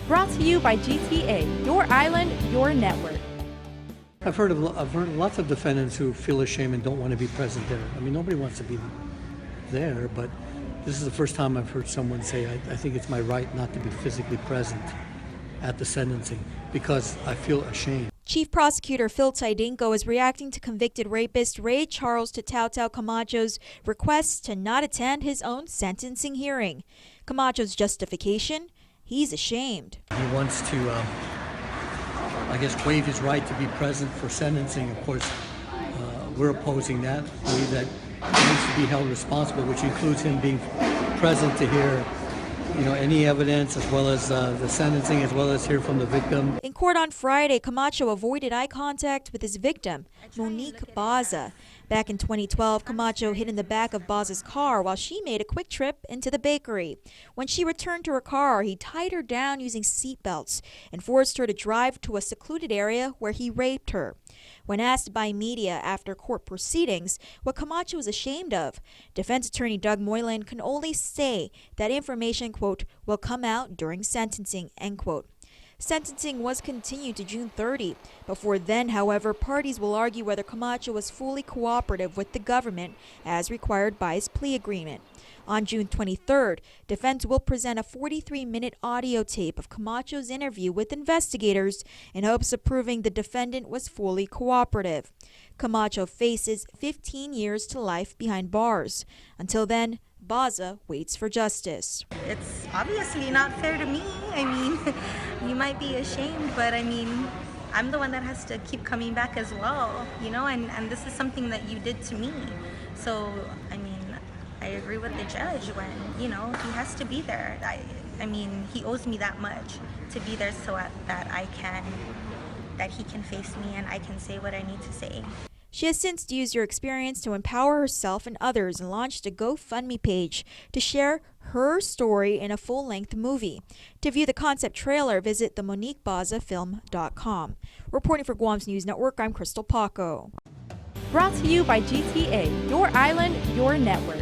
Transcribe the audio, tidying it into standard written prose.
Brought to you by GTA, your island, your network. I've heard lots of defendants who feel ashamed and don't want to be present there. I mean, nobody wants to be there, but this is the first time I've heard someone say, I think it's my right not to be physically present at the sentencing because I feel ashamed. Chief Prosecutor Phil Tydinko is reacting to convicted rapist Ray Charles Tatao Camacho's requests to not attend his own sentencing hearing. Camacho's justification? He's ashamed. He wants to, waive his right to be present for sentencing. Of course, we're opposing that. We believe that he needs to be held responsible, which includes him being present to hear any evidence, as well as the sentencing, as well as hear from the victim. In court on Friday, Camacho avoided eye contact with his victim, Monique Baza. Back in 2012, Camacho hid in the back of Baza's car while she made a quick trip into the bakery. When she returned to her car, he tied her down using seatbelts and forced her to drive to a secluded area where he raped her. When asked by media after court proceedings what Camacho was ashamed of, defense attorney Doug Moylan can only say that information, quote, will come out during sentencing, end quote. Sentencing was continued to June 30. Before then, however, parties will argue whether Camacho was fully cooperative with the government as required by his plea agreement. On June 23rd, defense will present a 43-minute audio tape of Camacho's interview with investigators in hopes of proving the defendant was fully cooperative. Camacho faces 15 years to life behind bars. Until then, Baza waits for justice. It's obviously not fair to me. I mean, you might be ashamed, but I mean, I'm the one that has to keep coming back as well, and this is something that you did to me. So, I mean, I agree with the judge when, he has to be there. I mean, he owes me that much to be there so that he can face me and I can say what I need to say. She has since used her experience to empower herself and others and launched a GoFundMe page to share her story in a full-length movie. To view the concept trailer, visit themoniquebazafilm.com. Reporting for Guam's News Network, I'm Crystal Paco. Brought to you by GTA, your island, your network.